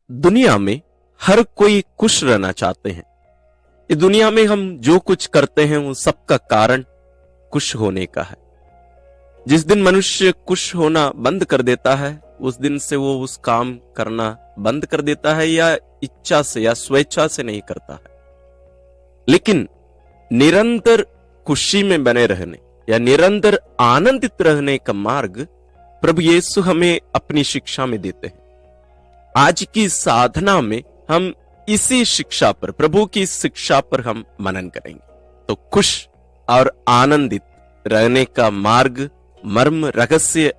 दुनिया में हर कोई खुश रहना चाहते हैं। इस दुनिया में हम जो कुछ करते हैं वो सबका कारण खुश होने का है। जिस दिन मनुष्य खुश होना बंद कर देता है उस दिन से वो उस काम करना बंद कर देता है, या इच्छा से या स्वेच्छा से नहीं करता है। लेकिन निरंतर खुशी में बने रहने या निरंतर आनंदित रहने का मार्ग प्रभु यीशु हमें अपनी शिक्षा में देते हैं। आज की साधना में हम इसी शिक्षा पर, प्रभु की शिक्षा पर हम मनन करेंगे। तो खुश और आनंदित रहने का मार्ग, मर्म, रहस्य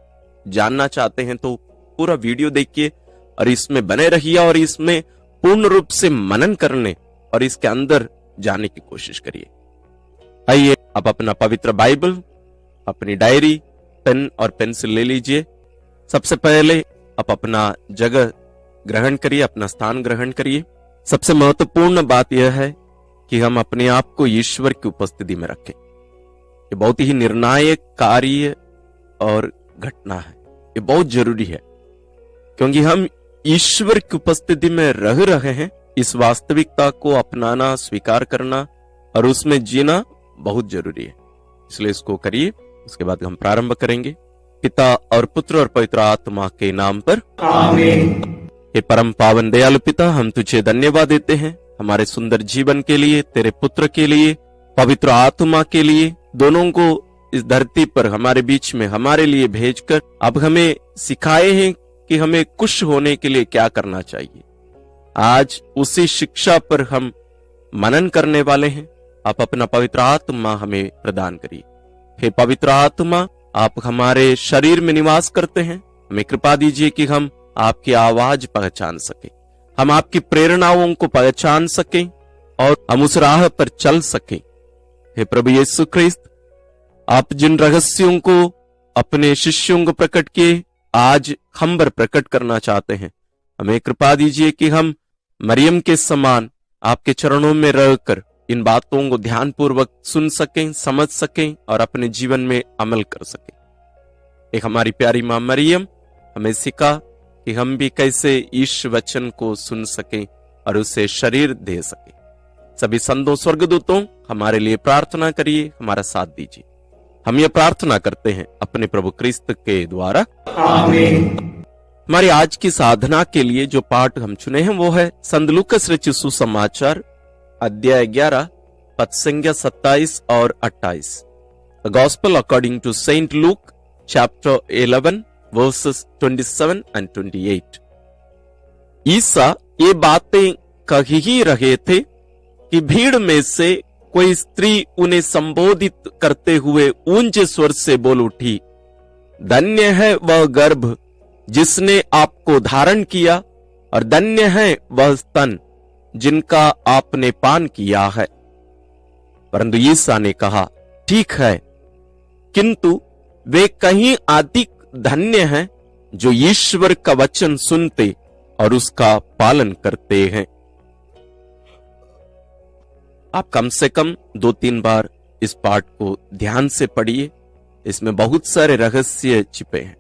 जानना चाहते हैं तो पूरा वीडियो देखिए और इसमें बने रहिए और इसमें पूर्ण रूप से मनन करने और इसके अंदर जाने की कोशिश करिए। आइए आप अपना पवित्र बाइबल, अपनी डायरी, पेन और पेंसिल ले लीजिए। सबसे पहले आप अपना जगह ग्रहण करिए, अपना स्थान ग्रहण करिए। सबसे महत्वपूर्ण बात यह है कि हम अपने आप को ईश्वर की उपस्थिति में रखें। ये बहुत ही निर्णायक कार्य और घटना है, ये बहुत जरूरी है, क्योंकि हम ईश्वर की उपस्थिति में रह रहे हैं। इस वास्तविकता को अपनाना, स्वीकार करना और उसमें जीना बहुत जरूरी है। इसलिए इसको करिए। उसके बाद हम प्रारंभ करेंगे। पिता और पुत्र और पवित्र आत्मा के नाम पर आमीन। हे परम पावन दयालु पिता, हम तुझे धन्यवाद देते हैं हमारे सुंदर जीवन के लिए, तेरे पुत्र के लिए, पवित्र आत्मा के लिए, दोनों को इस धरती पर हमारे बीच में हमारे लिए भेजकर अब हमें सिखाए हैं कि हमें खुश होने के लिए क्या करना चाहिए। आज उसी शिक्षा पर हम मनन करने वाले हैं। आप अपना पवित्र आत्मा हमें प्रदान करिए। हे पवित्र आत्मा, आप हमारे शरीर में निवास करते हैं, हमें कृपा दीजिए कि हम आपकी आवाज पहचान सके, हम आपकी प्रेरणाओं को पहचान सकें और हम उस राह पर चल सकें। हे प्रभु यीशु ख्रिस्त, आप जिन रहस्यों को अपने शिष्यों को प्रकट किए आज हम पर प्रकट करना चाहते हैं, हमें कृपा दीजिए कि हम मरियम के समान आपके चरणों में रहकर इन बातों को ध्यानपूर्वक सुन सकें, समझ सकें और अपने जीवन में अमल कर सकें। एक हमारी प्यारी मां मरियम हमें सिखा कि हम भी कैसे ईश वचन को सुन सकें और उसे शरीर दे सकें। सभी संतों, स्वर्गदूतों, हमारे लिए प्रार्थना करिए, हमारा साथ दीजिए। हम ये प्रार्थना करते हैं अपने प्रभु क्रिस्त के द्वारा, आमीन। हमारी आज की साधना के लिए जो पाठ हम चुने हैं वो है संत लूकास रचित सुसमाचार अध्याय 11 पद संख्या 27 और 28। The gospel according to saint Luke chapter 11 verses 27 and 28। ईसा ये बातें कह ही रहे थे कि भीड़ में से कोई स्त्री उन्हें संबोधित करते हुए ऊंचे स्वर से बोल उठी, धन्य है वह गर्भ जिसने आपको धारण किया और धन्य है वह स्तन जिनका आपने पान किया है। परंतु ईसा ने कहा, ठीक है, किंतु वे कहीं अधिक धन्य हैं जो ईश्वर का वचन सुनते और उसका पालन करते हैं। आप कम से कम 2-3 बार इस पाठ को ध्यान से पढ़िए, इसमें बहुत सारे रहस्य छिपे हैं।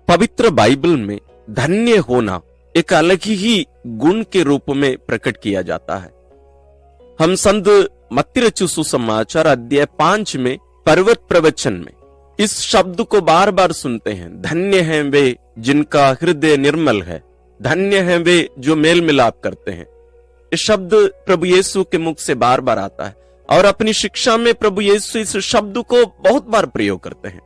पवित्र बाइबल में धन्य होना एक अलग ही गुण के रूप में प्रकट किया जाता है। हम संत मत्ती रचित सुसमाचार अध्याय 5 में पर्वत प्रवचन में इस शब्द को बार बार सुनते हैं, धन्य हैं वे जिनका हृदय निर्मल है, धन्य हैं वे जो मेल मिलाप करते हैं। ये शब्द प्रभु यीशु के मुख से बार बार आता है और अपनी शिक्षा में प्रभु यीशु इस शब्द को बहुत बार प्रयोग करते हैं।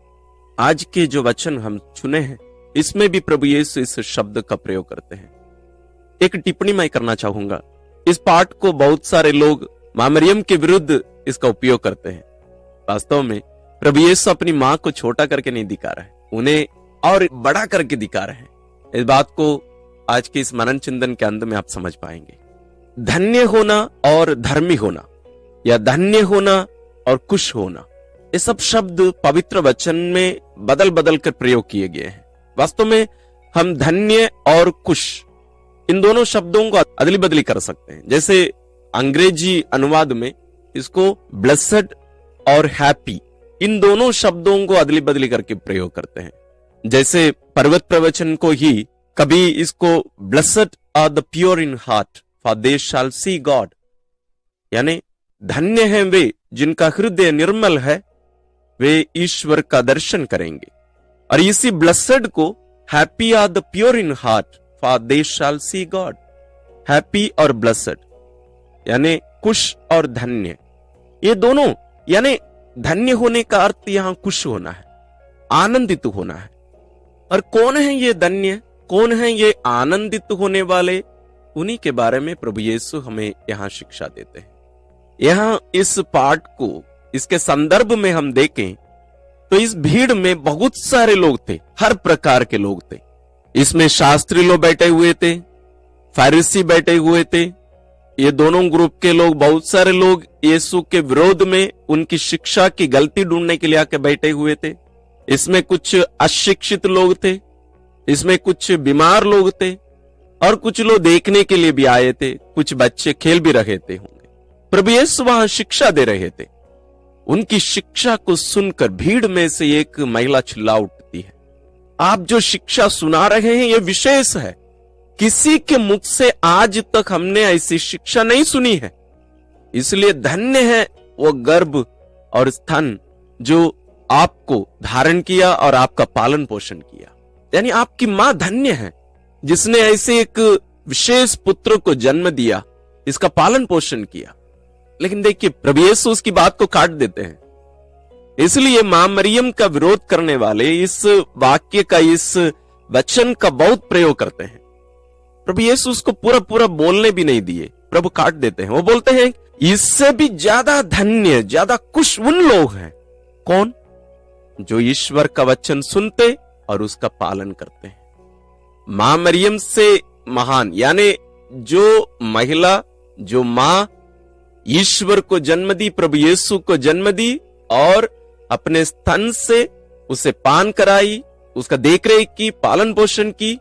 आज के जो वचन हम चुने हैं इसमें भी प्रभु यीशु इस शब्द का प्रयोग करते हैं। एक टिप्पणी मैं करना चाहूंगा, इस पाठ को बहुत सारे लोग मां मरियम के विरुद्ध इसका उपयोग करते हैं। वास्तव में प्रभु यीशु अपनी मां को छोटा करके नहीं दिखा रहा है, उन्हें और बड़ा करके दिखा रहे हैं। इस बात को आज के इस मनन चिंतन के अंत में आप समझ पाएंगे। धन्य होना और धर्मी होना या धन्य होना और खुश होना, ये सब शब्द पवित्र वचन में बदल बदल कर प्रयोग किए गए हैं। वास्तव में हम धन्य और खुश इन दोनों शब्दों को अदली बदली कर सकते हैं। जैसे अंग्रेजी अनुवाद में इसको ब्लेस्ड और हैप्पी, इन दोनों शब्दों को अदली बदली करके प्रयोग करते हैं। जैसे पर्वत प्रवचन को ही कभी इसको blessed are the pure in heart for they shall see God, यानी धन्य हैं वे जिनका हृदय निर्मल है, वे ईश्वर का दर्शन करेंगे। और इसी ब्लेस्ड को happy are the pure in heart for they shall see God, happy और ब्लेस्ड यानी खुश और धन्य, ये दोनों यानी धन्य होने का अर्थ यहां खुश होना है, आनंदित होना है। और कौन है ये धन्य, कौन है ये आनंदित होने वाले, उन्हीं के बारे में प्रभु यीशु हमें यहां शिक्षा देते हैं। यहां इस पाठ को इसके संदर्भ में हम देखें तो इस भीड़ में बहुत सारे लोग थे, हर प्रकार के लोग थे। इसमें शास्त्री लोग बैठे हुए थे, फरीसी बैठे हुए थे। ये दोनों ग्रुप के लोग, बहुत सारे लोग यीशु के विरोध में उनकी शिक्षा की गलती ढूंढने के लिए आके बैठे हुए थे। इसमें कुछ अशिक्षित लोग थे, इसमें कुछ बीमार लोग थे, और कुछ लोग देखने के लिए भी आए थे, कुछ बच्चे खेल भी रहे थे होंगे। प्रभु यीशु वहां शिक्षा दे रहे थे। उनकी शिक्षा को सुनकर भीड़ में से एक महिला चिल्ला उठती है, आप जो शिक्षा सुना रहे हैं ये विशेष है, किसी के मुख से आज तक हमने ऐसी शिक्षा नहीं सुनी है। इसलिए धन्य है वो गर्भ और स्तन जो आपको धारण किया और आपका पालन पोषण किया, यानी आपकी मां धन्य है जिसने ऐसे एक विशेष पुत्र को जन्म दिया, इसका पालन पोषण किया। लेकिन देखिए प्रभु यीशु उसकी बात को काट देते हैं। इसलिए मां मरियम का विरोध करने वाले इस वाक्य का, इस वचन का बहुत प्रयोग करते हैं। प्रभु यीशु उसको पूरा पूरा बोलने भी नहीं दिए, प्रभु काट देते हैं। वो बोलते हैं इससे भी ज्यादा धन्य, ज्यादा खुश उन लोग हैं। कौन? जो ईश्वर का वचन सुनते और उसका पालन करते हैं। मां मरियम से महान यानी जो महिला, जो मां ईश्वर को जन्म दी, प्रभु यीशु को जन्म दी और अपने स्तन से उसे पान कराई, उसका देखरेख की, पालन पोषण की,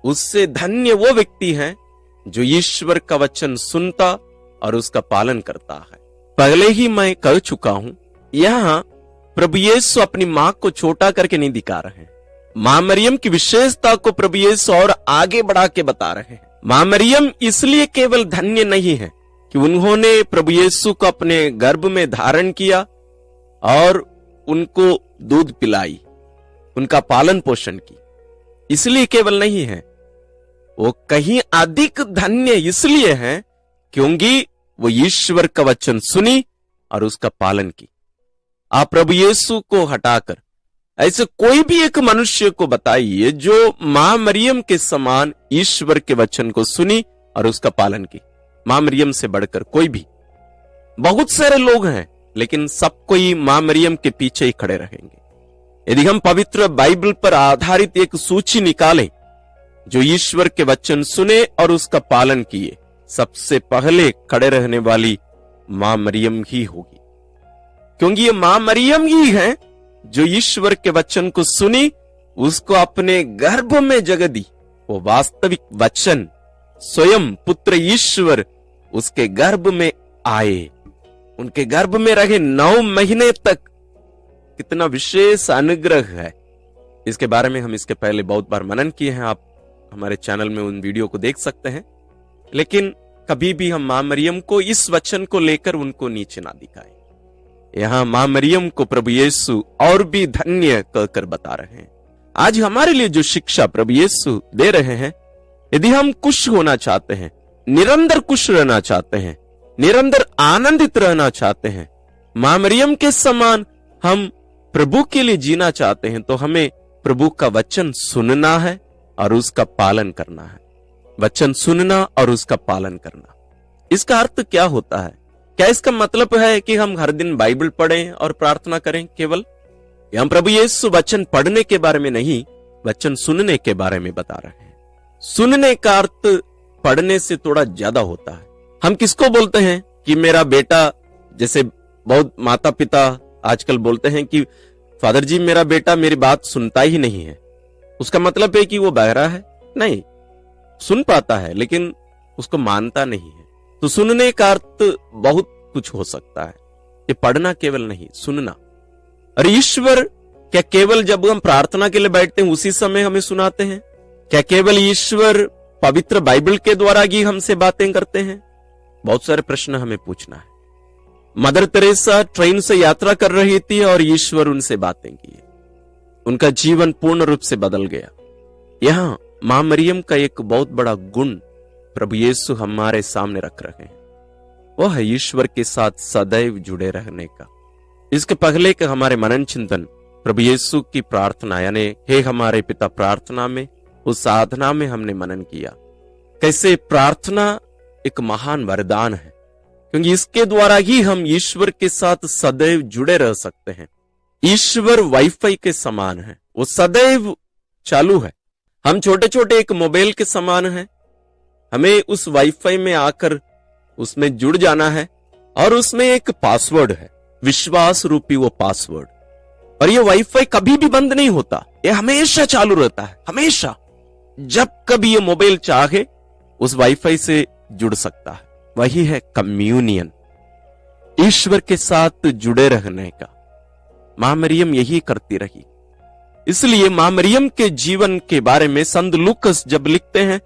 उससे धन्य वो व्यक्ति है जो ईश्वर का वचन सुनता और उसका पालन करता है। पहले ही मैं कह चुका हूं, यहां प्रभु यीशु अपनी मां को छोटा करके नहीं दिखा रहे हैं। मां मरियम की विशेषता को प्रभु यीशु और आगे बढ़ा के बता रहे हैं। मां मरियम इसलिए केवल धन्य नहीं है कि उन्होंने प्रभु यीशु को अपने गर्भ में धारण किया और उनको दूध पिलाई, उनका पालन पोषण की, इसलिए केवल नहीं है। वो कहीं अधिक धन्य इसलिए है क्योंकि वो ईश्वर का वचन सुनी और उसका पालन की। आप प्रभु यीशु को हटाकर ऐसे कोई भी एक मनुष्य को बताइए जो मां मरियम के समान ईश्वर के वचन को सुनी और उसका पालन की। मां मरियम से बढ़कर कोई भी, बहुत सारे लोग हैं लेकिन सब कोई मां मरियम के पीछे ही खड़े रहेंगे। यदि हम पवित्र बाइबल पर आधारित एक सूची निकालें जो ईश्वर के वचन सुने और उसका पालन किए, सबसे पहले खड़े रहने वाली मां मरियम ही होगी, क्योंकि ये मां मरियम ही है जो ईश्वर के वचन को सुनी, उसको अपने गर्भ में जगह दी। वो वास्तविक वचन स्वयं पुत्र ईश्वर उसके गर्भ में आए, उनके गर्भ में रहे 9 महीने तक। कितना विशेष अनुग्रह है, इसके बारे में हम इसके पहले बहुत बार मनन किए हैं। आप हमारे चैनल में उन वीडियो को देख सकते हैं। लेकिन कभी भी हम मां मरियम को इस वचन को लेकर उनको नीचे ना दिखाएं। यहां मां मरियम को प्रभु यीशु और भी धन्य कहकर बता रहे हैं। आज हमारे लिए जो शिक्षा प्रभु यीशु दे रहे हैं, यदि हम खुश होना चाहते हैं, निरंतर खुश रहना चाहते हैं, निरंतर आनंदित रहना चाहते हैं, मां मरियम के समान हम प्रभु के लिए जीना चाहते हैं, तो हमें प्रभु का वचन सुनना है और उसका पालन करना है। वचन सुनना और उसका पालन करना, इसका अर्थ क्या होता है? क्या इसका मतलब है कि हम हर दिन बाइबल पढ़ें और प्रार्थना करें केवल? हम प्रभु यीशु वचन पढ़ने के बारे में नहीं, वचन सुनने के बारे में बता रहे हैं। सुनने का अर्थ पढ़ने से थोड़ा ज्यादा होता है। हम किसको बोलते हैं कि मेरा बेटा, जैसे बहुत माता पिता आजकल बोलते हैं कि फादर जी मेरा बेटा मेरी बात सुनता ही नहीं है, उसका मतलब है कि वो बहरा है? नहीं, सुन पाता है लेकिन उसको मानता नहीं है। तो सुनने का अर्थ बहुत कुछ हो सकता है, ये पढ़ना केवल नहीं, सुनना। और ईश्वर क्या केवल जब हम प्रार्थना के लिए बैठते हैं उसी समय हमें सुनाते हैं? क्या केवल ईश्वर पवित्र बाइबल के द्वारा ही हमसे बातें करते हैं? बहुत सारे प्रश्न हमें पूछना है। मदर तेरेसा ट्रेन से यात्रा कर रही थी और ईश्वर उनसे बातें की। उनका जीवन पूर्ण रूप से बदल गया। यहां मां मरियम का एक बहुत बड़ा गुण प्रभु यीशु हमारे सामने रख रहे हैं, वह है ईश्वर के साथ सदैव जुड़े रहने का। इसके पहले के हमारे मनन चिंतन प्रभु यीशु की प्रार्थना यानी हे हमारे पिता प्रार्थना में, उस साधना में हमने मनन किया। कैसे प्रार्थना एक महान वरदान है, क्योंकि इसके द्वारा ही हम ईश्वर के साथ सदैव जुड़े रह सकते हैं। ईश्वर वाईफाई के समान है, वो सदैव चालू है। हम छोटे छोटे एक मोबाइल के समान हैं। हमें उस वाईफाई में आकर उसमें जुड़ जाना है और उसमें एक पासवर्ड है, विश्वास रूपी वो पासवर्ड। और ये वाईफाई कभी भी बंद नहीं होता, ये हमेशा चालू रहता है, हमेशा। जब कभी ये मोबाइल चाहे उस वाईफाई से जुड़ सकता है। वही है कम्युनियन, ईश्वर के साथ जुड़े रहने का। मां मरियम यही करती रही। इसलिए मां मरियम के जीवन के बारे में संत लूकस जब लिखते हैं,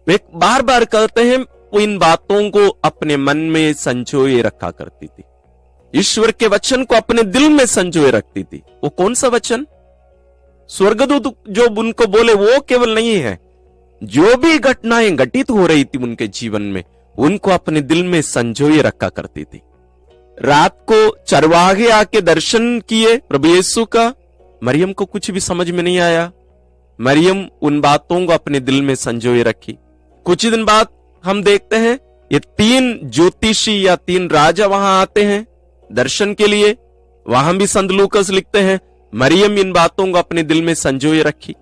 वे बार बार कहते हैं वो इन बातों को अपने मन में संजोए रखा करती थी। ईश्वर के वचन को अपने दिल में संजोए रखती थी। वो कौन सा वचन? स्वर्गदूत जो उनको बोले वो केवल नहीं है, जो भी घटनाएं घटित हो रही थी उनके जीवन में, उनको अपने दिल में संजोए रखा करती थी। रात को चरवाहे आके दर्शन किए प्रभु यीशु का, मरियम को कुछ भी समझ में नहीं आया। मरियम उन बातों को अपने दिल में संजोए रखी। कुछ दिन बाद हम देखते हैं ये 3 ज्योतिषी या 3 राजा वहां आते हैं दर्शन के लिए। वहां भी संत लूकस लिखते हैं मरियम इन बातों को अपने दिल में संजोए रखी।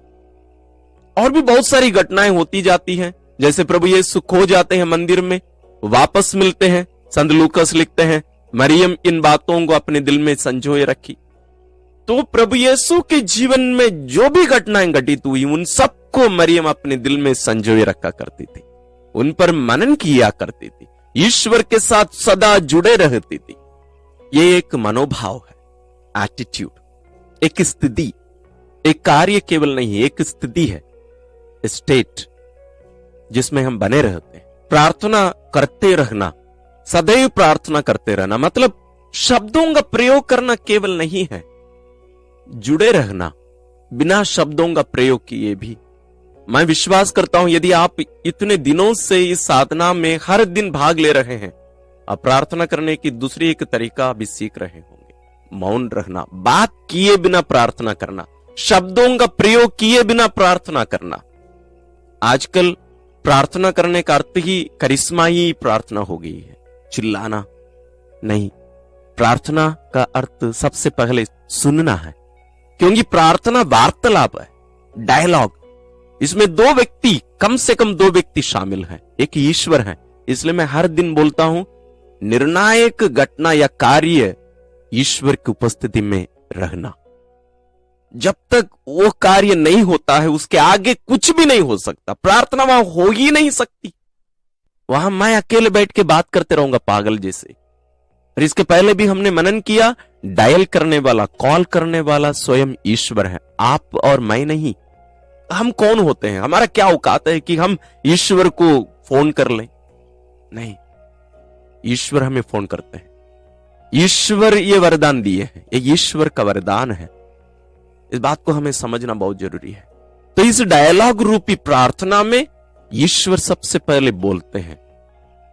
और भी बहुत सारी घटनाएं होती जाती हैं, जैसे प्रभु यीशु खो जाते हैं मंदिर में, वापस मिलते हैं। संत लूकस लिखते हैं मरियम इन बातों को अपने दिल में संजोए रखी। तो प्रभु यीशु के जीवन में जो भी घटनाएं घटित हुई, उन सबको मरियम अपने दिल में संजोए रखा करती थी, उन पर मनन किया करती थी, ईश्वर के साथ सदा जुड़े रहती थी। ये एक मनोभाव है, एटीट्यूड, एक स्थिति, एक कार्य केवल नहीं, एक स्थिति है, स्टेट जिसमें हम बने रहते हैं। प्रार्थना करते रहना, सदैव प्रार्थना करते रहना मतलब शब्दों का प्रयोग करना केवल नहीं है, जुड़े रहना बिना शब्दों का प्रयोग किए भी। मैं विश्वास करता हूं यदि आप इतने दिनों से इस साधना में हर दिन भाग ले रहे हैं, आप प्रार्थना करने की दूसरी एक तरीका भी सीख रहे होंगे। मौन रहना, बात किए बिना प्रार्थना करना, शब्दों का प्रयोग किए बिना प्रार्थना करना। आजकल प्रार्थना करने का अर्थ ही करिश्मा ही प्रार्थना हो गई है, चिल्लाना नहीं। प्रार्थना का अर्थ सबसे पहले सुनना है, क्योंकि प्रार्थना वार्तालाप है, डायलॉग। इसमें 2 व्यक्ति, कम से कम 2 व्यक्ति शामिल हैं, एक ईश्वर है। इसलिए मैं हर दिन बोलता हूं निर्णायक घटना या कार्य ईश्वर की उपस्थिति में रहना। जब तक वो कार्य नहीं होता है उसके आगे कुछ भी नहीं हो सकता। प्रार्थना वहां हो ही नहीं सकती। वहां मैं अकेले बैठ के बात करते रहूंगा पागल जैसे। और इसके पहले भी हमने मनन किया, डायल करने वाला, कॉल करने वाला स्वयं ईश्वर है, आप और मैं नहीं। हम कौन होते हैं? हमारा क्या औकात है कि हम ईश्वर को फोन कर लें? नहीं, ईश्वर हमें फोन करते हैं। ईश्वर ये वरदान दिए हैं, ये ईश्वर का वरदान है। इस बात को हमें समझना बहुत जरूरी है। तो इस डायलॉग रूपी प्रार्थना में ईश्वर सबसे पहले बोलते हैं,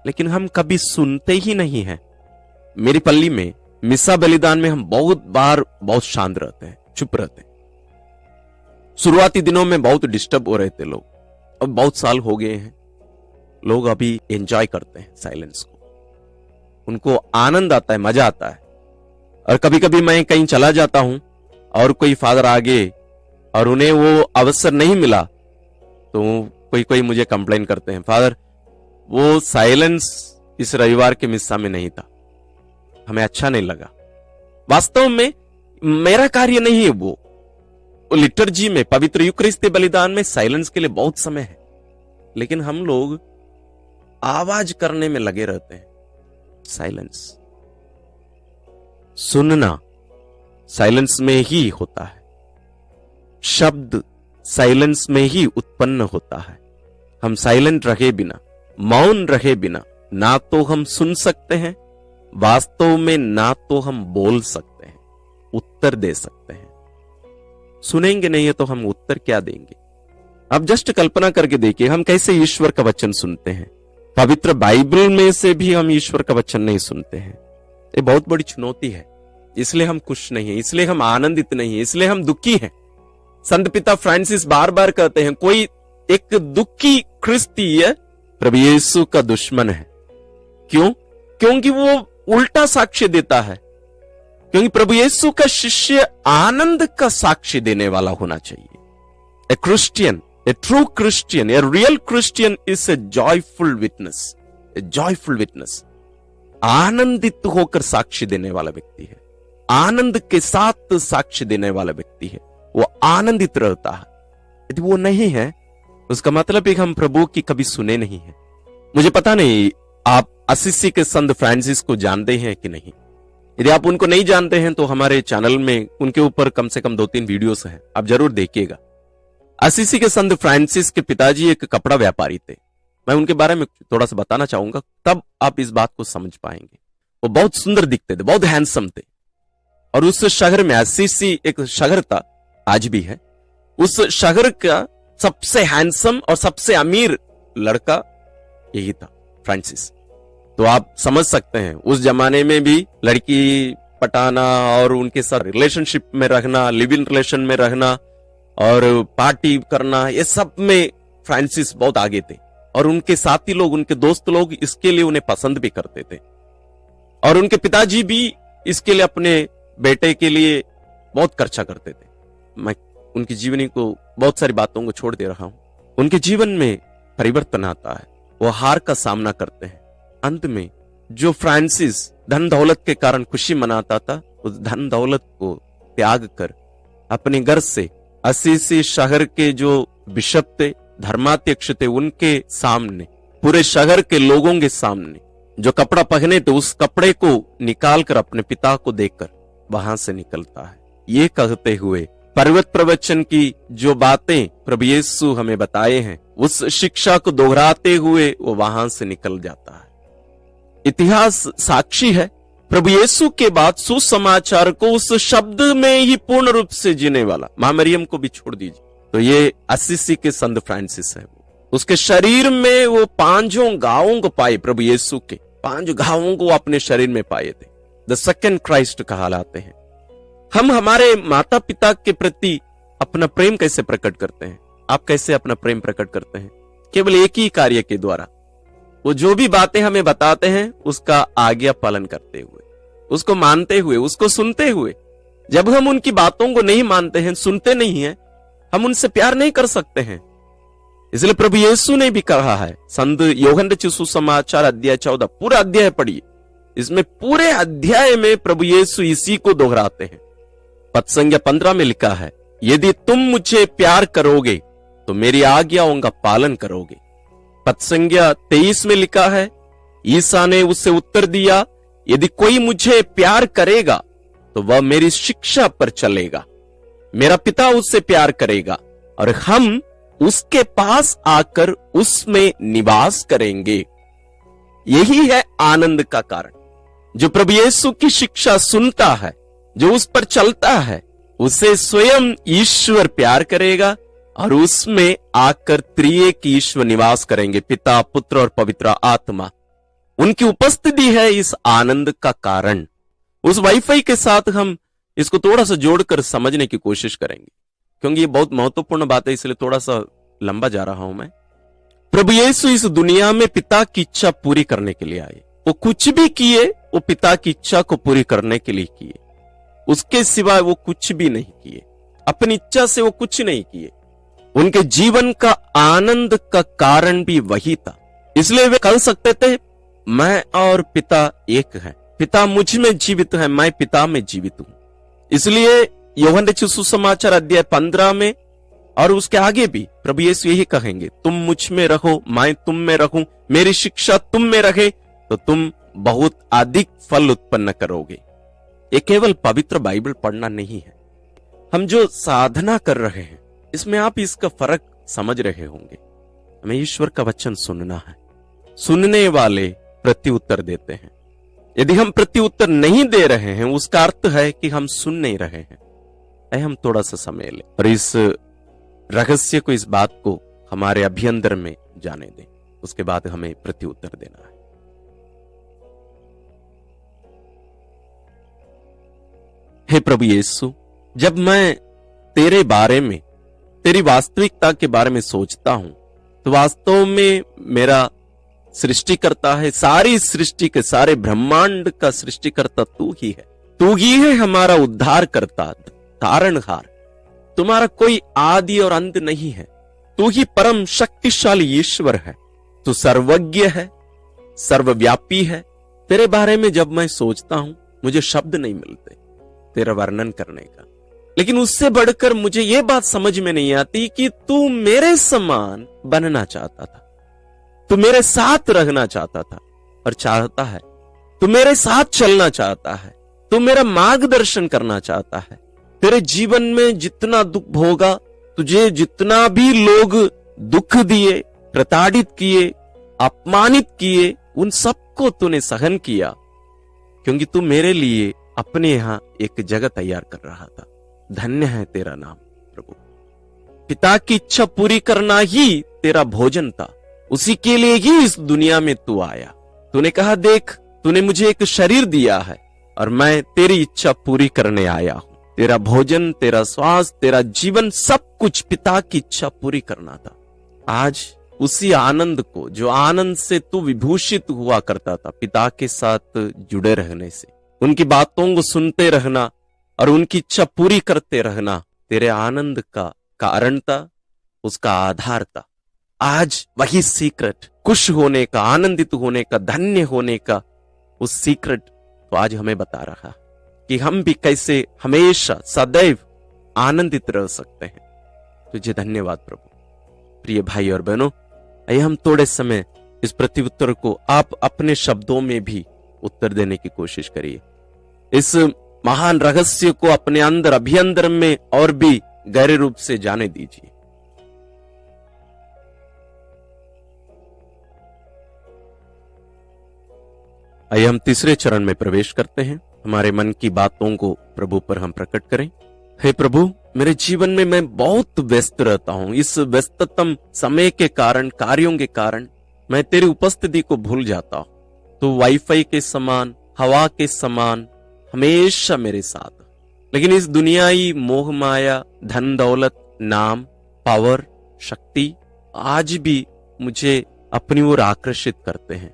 लेकिन हम कभी सुनते ही नहीं हैं। मेरी पल्ली में मिसा बलिदान में हम बहुत बार बहुत शांत रहते हैं, चुप रहते हैं। शुरुआती दिनों में बहुत डिस्टर्ब हो रहे थे लोग, अब बहुत साल हो गए हैं, लोग अभी एंजॉय करते हैं साइलेंस को, उनको आनंद आता है, मजा आता है। और कभी कभी मैं कहीं चला जाता हूं और कोई फादर आगे और उन्हें वो अवसर नहीं मिला, तो कोई कोई मुझे कंप्लेन करते हैं, फादर वो साइलेंस इस रविवार के मिस्सा में नहीं था, हमें अच्छा नहीं लगा। वास्तव में मेरा कार्य नहीं है वो लिटर्जी में, पवित्र यूकरिस्ती बलिदान में साइलेंस के लिए बहुत समय है, लेकिन हम लोग आवाज करने में लगे रहते हैं। साइलेंस, सुनना साइलेंस में ही होता है। शब्द साइलेंस में ही उत्पन्न होता है। हम साइलेंट रहे बिना, मौन रहे बिना ना तो हम सुन सकते हैं, वास्तव में ना तो हम बोल सकते हैं, उत्तर दे सकते हैं। सुनेंगे नहीं है तो हम उत्तर क्या देंगे? अब जस्ट कल्पना करके देखिए, हम कैसे ईश्वर का वचन सुनते हैं। पवित्र बाइबल में से भी हम ईश्वर का वचन नहीं सुनते हैं। ये बहुत बड़ी चुनौती है। इसलिए हम खुश नहीं है, इसलिए हम आनंदित नहीं है, इसलिए हम दुखी हैं। संत पिता फ्रांसिस बार बार कहते हैं, कोई एक दुखी क्रिस्तीय प्रभु यीशु का दुश्मन है। क्यों? क्योंकि वो उल्टा साक्ष्य देता है। क्योंकि प्रभु यीशु का शिष्य आनंद का साक्ष्य देने वाला होना चाहिए। ए Christian, A true Christian, a real Christian is a joyful witness, A joyful witness. आनंदित होकर साक्ष्य देने वाला व्यक्ति है, आनंद के साथ साक्ष्य देने वाला व्यक्ति है, वो आनंदित रहता है। यदि वो नहीं है, उसका मतलब है कि हम प्रभु की कभी सुने नहीं है। मुझे पता नहीं आप असिसी के संत फ्रांसिस को जानते हैं कि नहीं। यदि आप उनको नहीं जानते हैं तो हमारे चैनल में उनके ऊपर कम से कम 2-3 वीडियोस हैं, आप जरूर देखिएगा। असिसी के संत फ्रांसिस के पिताजी एक कपड़ा व्यापारी थे। मैं उनके बारे में थोड़ा सा बताना चाहूंगा, तब आप इस बात को समझ पाएंगे। वो बहुत सुंदर दिखते थे, बहुत हैंडसम थे। और उस शहर में, असिसी एक शहर था, आज भी है, उस शहर का सबसे हैंडसम और सबसे अमीर लड़का यही था, फ्रांसिस। तो आप समझ सकते हैं उस जमाने में भी लड़की पटाना और उनके साथ रिलेशनशिप में रहना, लिव इन रिलेशन में रहना और पार्टी करना, ये सब में फ्रांसिस बहुत आगे थे। और उनके साथी लोग, उनके दोस्त लोग इसके लिए उन्हें पसंद भी करते थे। और उनके पिताजी भी इसके लिए अपने बेटे के लिए बहुत खर्चा करते थे। मैं उनकी जीवनी को, बहुत सारी बातों को छोड़ दे रहा हूं। उनके जीवन में परिवर्तन आता है, वो हार का सामना करते हैं। अंत में जो फ्रांसिस धन दौलत के कारण खुशी मनाता था, उस धन दौलत को त्याग कर अपने घर से असीसी शहर के जो बिशप थे, धर्माध्यक्ष थे, उनके सामने, पूरे शहर के लोगों के सामने जो कपड़ा पहने थे, उस कपड़े को निकालकर अपने पिता को देकर वहां से निकलता है, ये कहते हुए पर्वत प्रवचन की जो बातें प्रभु यीशु हमें बताए हैं, उस शिक्षा को दोहराते हुए वो वहां से निकल जाता है। इतिहास साक्षी है, प्रभु यीशु के बाद सुसमाचार को उस शब्द में ही पूर्ण रूप से जीने वाला, मां मरियम को भी छोड़ दीजिए, तो ये असिसी के संत फ्रांसिस है। उसके शरीर में वो 5 घावों को पाए, प्रभु यीशु के 5 घावों को अपने शरीर में पाए थे। द सेकंड क्राइस्ट कहलाते हैं। हम हमारे माता पिता के प्रति अपना प्रेम कैसे प्रकट करते हैं? आप कैसे अपना प्रेम प्रकट करते हैं? केवल एक ही कार्य के द्वारा। वो जो भी बातें हमें बताते हैं उसका आज्ञा पालन करते हुए, उसको मानते हुए, उसको सुनते हुए। जब हम उनकी बातों को नहीं मानते हैं, सुनते नहीं हैं, हम उनसे प्यार नहीं कर सकते हैं। इसलिए प्रभु यीशु ने भी कहा है, संत यूहन्ना सुसमाचार अध्याय 14, पूरा अध्याय पढ़िए, इसमें पूरे अध्याय में प्रभु यीशु इसी को दोहराते हैं। पद संज्ञा 15 में लिखा है, यदि तुम मुझे प्यार करोगे तो मेरी आज्ञाओं का पालन करोगे। पद संज्ञा 23 में लिखा है, ईसा ने उससे उत्तर दिया, यदि कोई मुझे प्यार करेगा तो वह मेरी शिक्षा पर चलेगा, मेरा पिता उससे प्यार करेगा और हम उसके पास आकर उसमें निवास करेंगे। यही है आनंद का कारण। जो प्रभु यीशु की शिक्षा सुनता है, जो उस पर चलता है, उसे स्वयं ईश्वर प्यार करेगा और उसमें आकर त्रिएक ईश्वर निवास करेंगे, पिता, पुत्र और पवित्र आत्मा। उनकी उपस्थिति है इस आनंद का कारण। उस वाईफाई के साथ हम इसको थोड़ा सा जोड़कर समझने की कोशिश करेंगे, क्योंकि ये बहुत महत्वपूर्ण बात है, इसलिए थोड़ा सा लंबा जा रहा हूं मैं। प्रभु यीशु इस दुनिया में पिता की इच्छा पूरी करने के लिए आए। वो कुछ भी किए, वो पिता की इच्छा को पूरी करने के लिए किए, उसके सिवाय वो कुछ भी नहीं किए। अपनी इच्छा से वो कुछ नहीं किए। उनके जीवन का आनंद का कारण भी वही था। इसलिए वे कह सकते थे, मैं और पिता एक हैं, पिता मुझ में जीवित है, मैं पिता में जीवित हूं। इसलिए यूहन्ना सुसमाचार अध्याय 15 में और उसके आगे भी प्रभु यीशु यही कहेंगे, तुम मुझ में रहो, मैं तुम में रहूं, मेरी शिक्षा तुम में रहे तो तुम बहुत अधिक फल उत्पन्न करोगे। ये केवल पवित्र बाइबल पढ़ना नहीं है। हम जो साधना कर रहे हैं, इसमें आप इसका फर्क समझ रहे होंगे। हमें ईश्वर का वचन सुनना है, सुनने वाले प्रत्युत्तर देते हैं। यदि हम प्रत्युत्तर नहीं दे रहे हैं, उसका अर्थ है कि हम सुन नहीं रहे हैं। हम थोड़ा सा समय लें और इस रहस्य को, इस बात को हमारे अभ्यंतर में जाने दें। उसके बाद हमें प्रत्युत्तर देना है। हे प्रभु यीशु, जब मैं तेरे बारे में, तेरी वास्तविकता के बारे में सोचता हूं, तो वास्तव में मेरा सृष्टिकर्ता है, सारी सृष्टि के, सारे ब्रह्मांड का सृष्टिकर्ता तू ही है। तू ही है हमारा उद्धार करता, तारणहार। तुम्हारा कोई आदि और अंत नहीं है। तू ही परम शक्तिशाली ईश्वर है। तू सर्वज्ञ है, सर्वव्यापी है। तेरे बारे में जब मैं सोचता हूं, मुझे शब्द नहीं मिलते तेरा वर्णन करने का। लेकिन उससे बढ़कर मुझे यह बात समझ में नहीं आती कि तू मेरे समान बनना चाहता था, तू मेरे साथ रहना चाहता था और चाहता है। तू मेरे साथ चलना चाहता है, तू मेरा मार्गदर्शन करना चाहता है। तेरे जीवन में जितना दुख भोगा, तुझे जितना भी लोग दुख दिए, प्रताड़ित किए, अपमानित किए, उन सबको तूने सहन किया, क्योंकि तू मेरे लिए अपने यहां एक जगह तैयार कर रहा था। धन्य है तेरा नाम प्रभु। पिता की इच्छा पूरी करना ही तेरा भोजन था, उसी के लिए ही इस दुनिया में तू आया। तूने कहा, देख, तूने मुझे एक शरीर दिया है और मैं तेरी इच्छा पूरी करने आया हूं। तेरा भोजन, तेरा श्वास, तेरा जीवन, सब कुछ पिता की इच्छा पूरी करना था। आज उसी आनंद को, जो आनंद से तू विभूषित हुआ करता था, पिता के साथ जुड़े रहने से, उनकी बातों को सुनते रहना और उनकी इच्छा पूरी करते रहना, तेरे आनंद का कारण था, उसका आधार था। आज वही सीक्रेट, खुश होने का, आनंदित होने का, धन्य होने का, उस सीक्रेट तो आज हमें बता रहा कि हम भी कैसे हमेशा सदैव आनंदित रह सकते हैं। तुझे धन्यवाद प्रभु। प्रिय भाई और बहनों, आइए हम थोड़े समय इस प्रत्युत्तर को आप अपने शब्दों में भी उत्तर देने की कोशिश करिए। इस महान रहस्य को अपने अंदर, अभ्यंतर में और भी गहरे रूप से जाने दीजिए। आइए हम तीसरे चरण में प्रवेश करते हैं। हमारे मन की बातों को प्रभु पर हम प्रकट करें। हे प्रभु, मेरे जीवन में मैं बहुत व्यस्त रहता हूं। इस व्यस्ततम समय के कारण, कार्यों के कारण मैं तेरी उपस्थिति को भूल जाता हूं। तो वाईफाई के समान, हवा के समान हमेशा मेरे साथ। लेकिन इस दुनियाई मोह माया, धन दौलत, नाम, पावर, शक्ति आज भी मुझे अपनी ओर आकर्षित करते हैं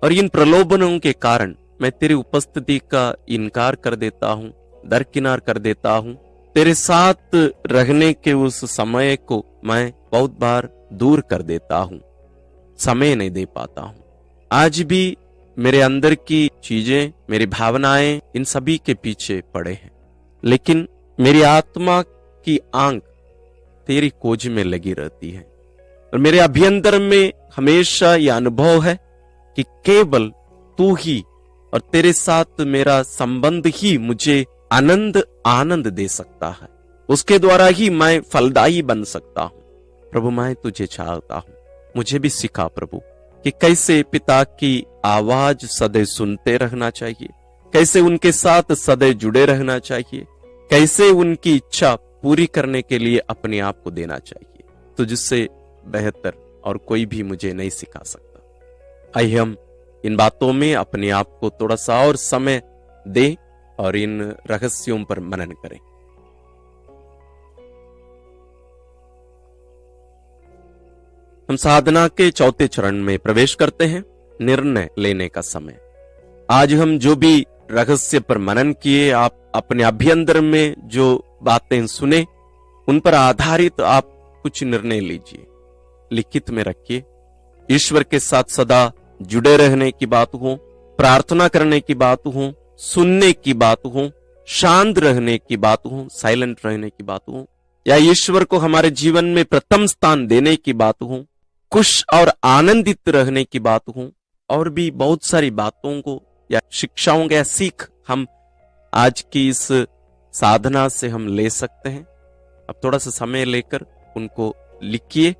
और इन प्रलोभनों के कारण मैं तेरी उपस्थिति का इनकार कर देता हूं, दरकिनार कर देता हूं। तेरे साथ रहने के उस समय को मैं बहुत बार दूर कर देता हूं, समय नहीं दे पाता हूं। आज भी मेरे अंदर की चीजें, मेरी भावनाएं, इन सभी के पीछे पड़े हैं। लेकिन मेरी आत्मा की आंख तेरी खोज में लगी रहती है और मेरे अभ्यंतर में हमेशा यह अनुभव है कि केवल तू ही और तेरे साथ मेरा संबंध ही मुझे आनंद दे सकता है। उसके द्वारा ही मैं फलदायी बन सकता हूं। प्रभु, मैं तुझे चाहता हूं। मुझे भी सिखा प्रभु कि कैसे पिता की आवाज सदैव सुनते रहना चाहिए, कैसे उनके साथ सदैव जुड़े रहना चाहिए, कैसे उनकी इच्छा पूरी करने के लिए अपने आप को देना चाहिए। तुझसे बेहतर और कोई भी मुझे नहीं सिखा सकता। आइए हम इन बातों में अपने आप को थोड़ा सा और समय दें और इन रहस्यों पर मनन करें। हम साधना के चौथे चरण में प्रवेश करते हैं, निर्णय लेने का समय। आज हम जो भी रहस्य पर मनन किए, आप अपने अभ्यंतर में जो बातें सुने, उन पर आधारित आप कुछ निर्णय लीजिए, लिखित में रखिए। ईश्वर के साथ सदा जुड़े रहने की बात हो, प्रार्थना करने की बात हो, सुनने की बात हो, शांत रहने की बात हो, साइलेंट रहने की बात हो, या ईश्वर को हमारे जीवन में प्रथम स्थान देने की बात हो, खुश और आनंदित रहने की बात हो, और भी बहुत सारी बातों को या शिक्षाओं का सीख हम आज की इस साधना से हम ले सकते हैं। अब थोड़ा सा समय लेकर उनको लिखिए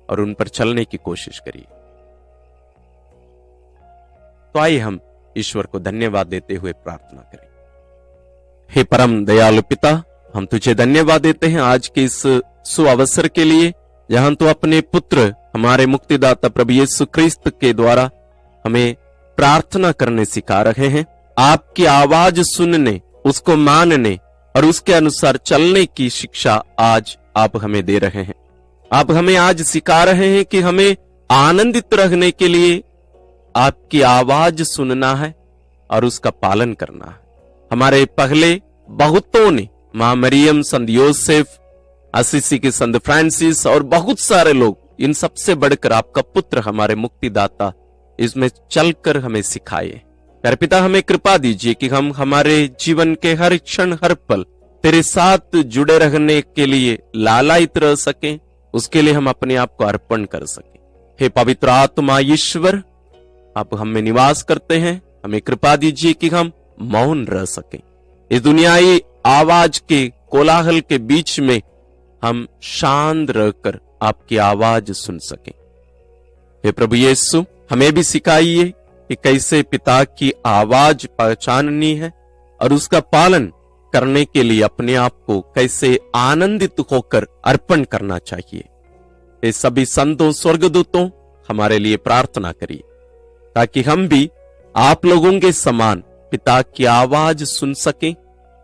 और उन पर चलने की कोशिश करिए। तो आइए हम ईश्वर को धन्यवाद देते हुए प्रार्थना करें। हे परम दयालु पिता, हम तुझे धन्यवाद देते हैं आज के इस सुअवसर के लिए, जहां तू अपने पुत्र हमारे मुक्तिदाता प्रभु यीशु क्रिस्त के द्वारा हमें प्रार्थना करने सिखा रहे हैं। आपकी आवाज सुनने, उसको मानने और उसके अनुसार चलने की शिक्षा आज आप हमें दे रहे हैं। आप हमें आज सिखा रहे हैं कि हमें आनंदित रहने के लिए आपकी आवाज सुनना है और उसका पालन करना है। हमारे पहले बहुतों ने, मां मरियम, संत योसेफ, असीसी के संत फ्रांसिस और बहुत सारे लोग, इन सबसे बढ़कर आपका पुत्र हमारे मुक्तिदाता इसमें चलकर हमें सिखाए। प्यारे पिता, हमें कृपा दीजिए कि हम हमारे जीवन के हर क्षण हर पल तेरे साथ जुड़े रहने के लिए लालायित रह सकें, उसके लिए हम अपने आप को अर्पण कर सकें। हे पवित्र आत्मा ईश्वर, आप हम में निवास करते हैं, हमें कृपा दीजिए कि हम मौन रह सकें। इस दुनियाई आवाज के कोलाहल के बीच में हम शांत रहकर आपकी आवाज सुन सकें। हे प्रभु यीशु, हमें भी सिखाइए कि कैसे पिता की आवाज पहचाननी है और उसका पालन करने के लिए अपने आप को कैसे आनंदित होकर अर्पण करना चाहिए। ये सभी संतों, स्वर्गदूतों, हमारे लिए प्रार्थना करिए ताकि हम भी आप लोगों के समान पिता की आवाज सुन सकें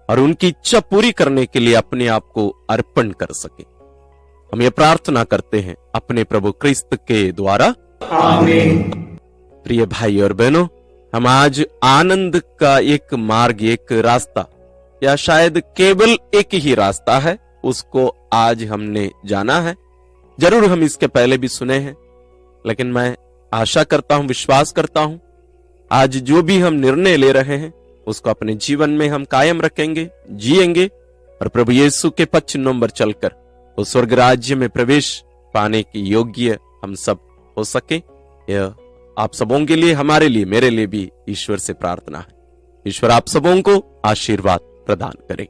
और उनकी इच्छा पूरी करने के लिए अपने आप को अर्पण कर सकें। हम ये प्रार्थना करते हैं अपने प्रभु क्रिस्त के द्वारा, आमीन। प्रिय भाई और बहनों, हम आज आनंद का एक मार्ग, एक रास्ता, या शायद केवल एक ही रास्ता है, उसको आज हमने जाना है। जरूर हम इसके पहले भी सुने हैं, लेकिन मैं आशा करता हूं, विश्वास करता हूं, आज जो भी हम निर्णय ले रहे हैं उसको अपने जीवन में हम कायम रखेंगे, जिएंगे और प्रभु यीशु के पद चिन्हों पर चलकर वो स्वर्ग राज्य में प्रवेश पाने की योग्य हम सब हो सके। यह आप सबों के लिए, हमारे लिए, मेरे लिए भी ईश्वर से प्रार्थना है। ईश्वर आप सबों को आशीर्वाद प्रदान करें।